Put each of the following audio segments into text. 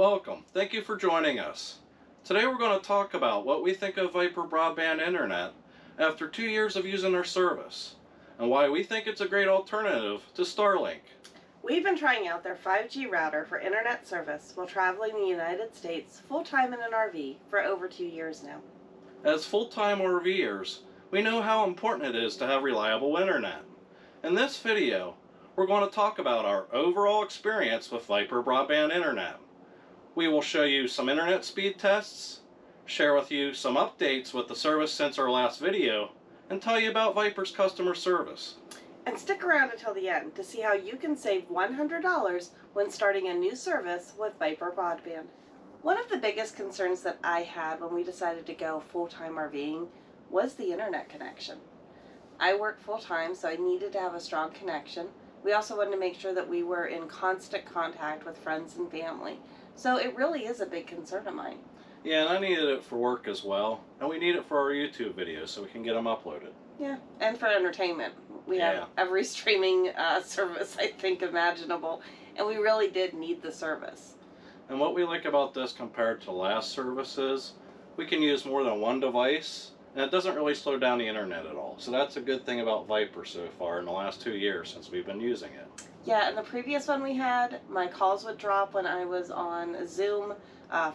Welcome. Thank you for joining us. Today we're going to talk about what we think of Viper Broadband Internet after 2 years of using their service, and why we think it's a great alternative to Starlink. We've been trying out their 5G router for internet service while traveling the United States full-time in an RV for over 2 years now. As full-time RVers, we know how important it is to have reliable internet. In this video, we're going to talk about our overall experience with Viper Broadband Internet. We will show you some internet speed tests, share with you some updates with the service since our last video, and tell you about Viper's customer service. And stick around until the end to see how you can save $100 when starting a new service with Viper Broadband. One of the biggest concerns that I had when we decided to go full-time RVing was the internet connection. I work full-time, so I needed to have a strong connection. We also wanted to make sure that we were in constant contact with friends and family. So it really is a big concern of mine. Yeah, and I needed it for work as well, and we need it for our YouTube videos so we can get them uploaded. Yeah, and for entertainment. We have every streaming service I think imaginable, and we really did need the service. And what we like about this compared to last services, we can use more than one device, and it doesn't really slow down the internet at all. So that's a good thing about Viper so far in the last 2 years since we've been using it. Yeah, and the previous one we had, my calls would drop when I was on Zoom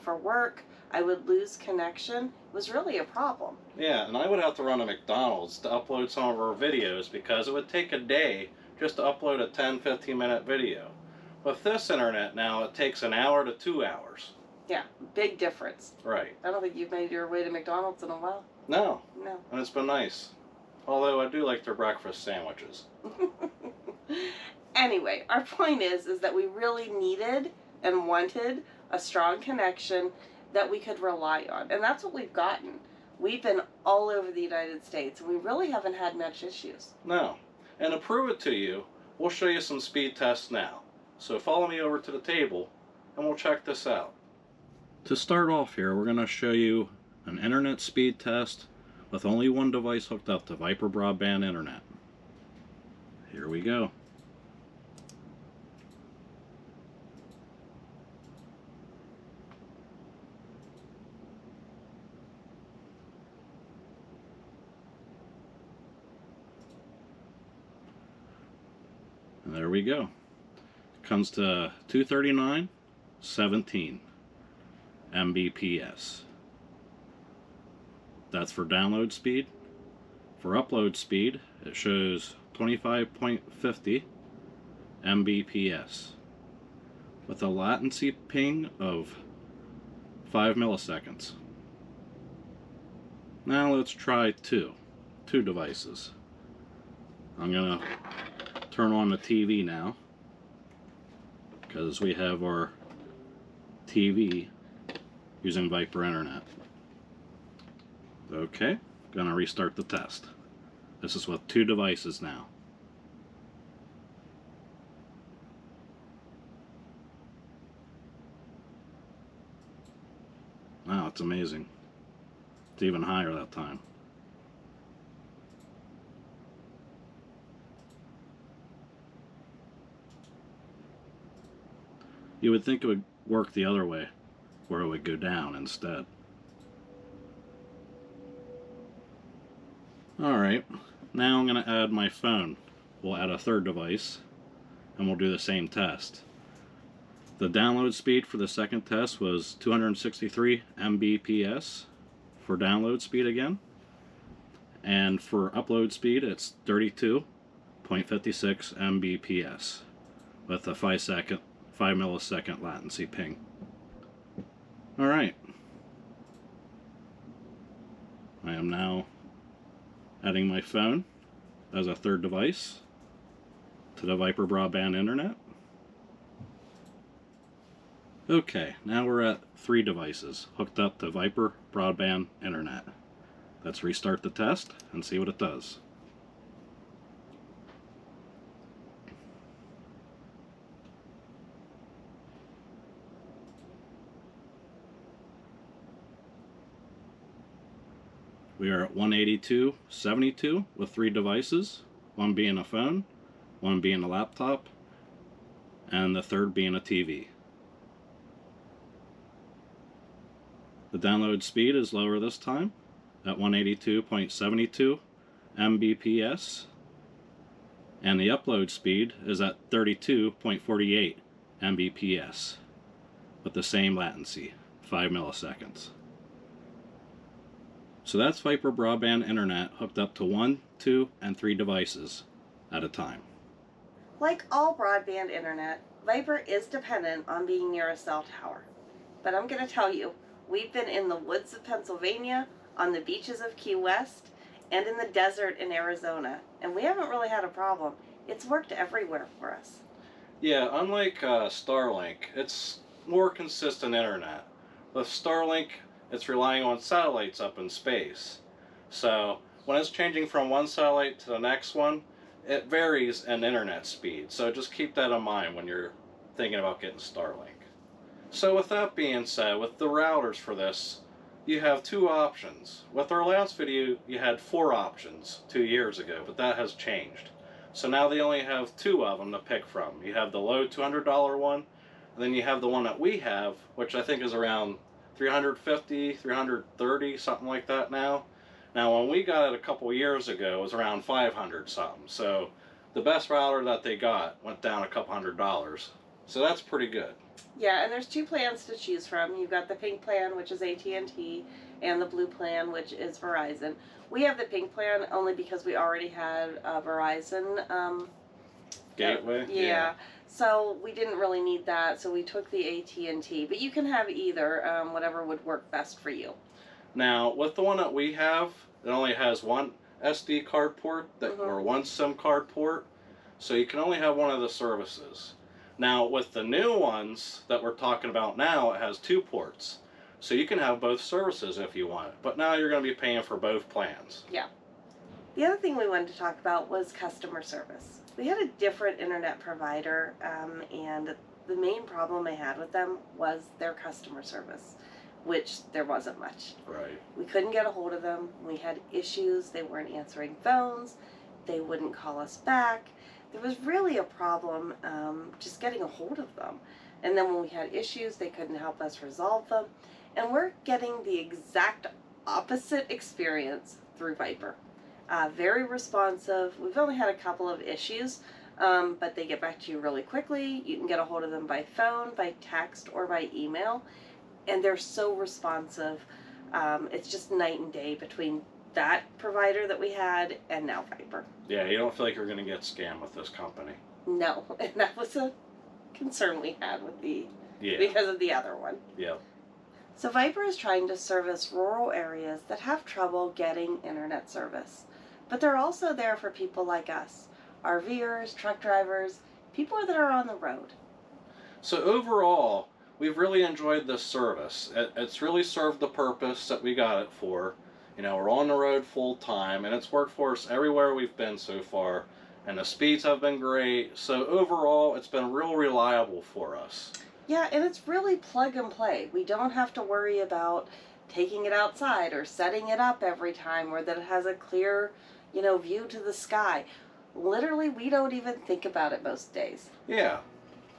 for work. I would lose connection. It was really a problem. Yeah, and I would have to run to McDonald's to upload some of our videos because it would take a day just to upload a 10-15 minute video. With this internet now, it takes an hour to 2 hours. Yeah, big difference. Right. I don't think you've made your way to McDonald's in a while. No. No. And it's been nice. Although I do like their breakfast sandwiches. Anyway, our point is that we really needed and wanted a strong connection that we could rely on. And that's what we've gotten. We've been all over the United States, and we really haven't had much issues. No. And to prove it to you, we'll show you some speed tests now. So follow me over to the table, and we'll check this out. To start off here, we're going to show you an internet speed test with only one device hooked up to Viper Broadband Internet. Here we go. And there we go. Comes to 239.17 Mbps. That's for download speed. For upload speed, it shows 25.50 Mbps with a latency ping of 5 milliseconds. Now let's try two devices. I'm gonna turn on the TV now because we have our TV using Viper Internet. Okay, gonna restart the test. This is with two devices now. Wow, it's amazing. It's even higher that time. You would think it would work the other way, where it would go down instead. Alright, now I'm going to add my phone. We'll add a third device, and we'll do the same test. The download speed for the second test was 263 Mbps for download speed again. And for upload speed, it's 32.56 Mbps with a 5 millisecond latency ping. Alright. I am now adding my phone as a third device to the Viper Broadband Internet. Okay, now we're at 3 devices hooked up to Viper Broadband Internet. Let's restart the test and see what it does. We are at 182.72 with 3 devices, one being a phone, one being a laptop, and the third being a TV. The download speed is lower this time at 182.72 Mbps, and the upload speed is at 32.48 Mbps with the same latency, 5 milliseconds. So that's Viper Broadband Internet hooked up to 1, 2, and 3 devices at a time. Like all broadband internet, Viper is dependent on being near a cell tower. But I'm going to tell you, we've been in the woods of Pennsylvania, on the beaches of Key West, and in the desert in Arizona, and we haven't really had a problem. It's worked everywhere for us. Yeah, unlike Starlink, it's more consistent internet. With Starlink, it's relying on satellites up in space. So when it's changing from one satellite to the next one, it varies in internet speed. So just keep that in mind when you're thinking about getting Starlink. So with that being said, with the routers for this, you have 2 options. With our last video, you had 4 options 2 years ago, but that has changed. So now they only have 2 of them to pick from. You have the low $200 one, and then you have the one that we have, which I think is around $350, $330, something like that now. Now when we got it a couple years ago, it was around $500 something. So the best router that they got went down a couple $100. So that's pretty good. Yeah, and there's 2 plans to choose from. You've got the pink plan, which is AT&T, and the blue plan, which is Verizon. We have the pink plan only because we already had a Verizon Gateway? Yeah. So we didn't really need that, so we took the AT&T. But you can have either, whatever would work best for you. Now, with the one that we have, it only has one SD card port or one SIM card port, so you can only have one of the services. Now, with the new ones that we're talking about now, it has 2 ports. So you can have both services if you want. But now you're going to be paying for both plans. Yeah. The other thing we wanted to talk about was customer service. We had a different internet provider, and the main problem I had with them was their customer service, which there wasn't much. Right. We couldn't get a hold of them. We had issues. They weren't answering phones. They wouldn't call us back. There was really a problem just getting a hold of them. And then when we had issues, they couldn't help us resolve them. And we're getting the exact opposite experience through Viper. Very responsive. We've only had a couple of issues, but they get back to you really quickly. You can get a hold of them by phone, by text, or by email. And they're so responsive. It's just night and day between that provider that we had and now Viper. Yeah, you don't feel like you're going to get scammed with this company. No, and that was a concern we had with because of the other one. Yeah. So Viper is trying to service rural areas that have trouble getting internet service. But they're also there for people like us, RVers, truck drivers, people that are on the road. So overall, we've really enjoyed this service. It's really served the purpose that we got it for. You know, we're on the road full time, and it's worked for us everywhere we've been so far. And the speeds have been great. So overall, it's been real reliable for us. Yeah, and it's really plug and play. We don't have to worry about taking it outside or setting it up every time, or that it has a clear, view to the sky. Literally, we don't even think about it most days. Yeah.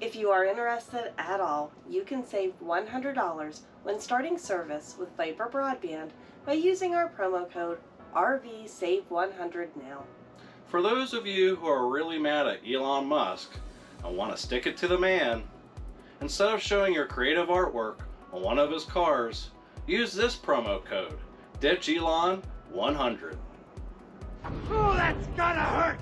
If you are interested at all, you can save $100 when starting service with Viper Broadband by using our promo code RVSAVE100 now. For those of you who are really mad at Elon Musk and want to stick it to the man, instead of showing your creative artwork on one of his cars, use this promo code, DitchElon100. Oh, that's gonna hurt!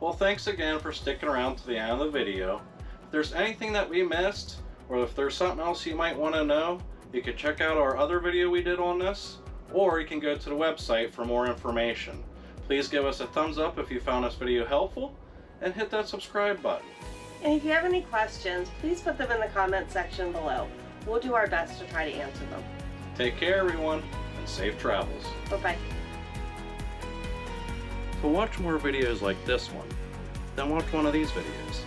Well, thanks again for sticking around to the end of the video. If there's anything that we missed, or if there's something else you might want to know, you can check out our other video we did on this, or you can go to the website for more information. Please give us a thumbs up if you found this video helpful, and hit that subscribe button. And if you have any questions, please put them in the comment section below. We'll do our best to try to answer them. Take care, everyone, and safe travels. Bye-bye. To watch more videos like this one, then watch one of these videos.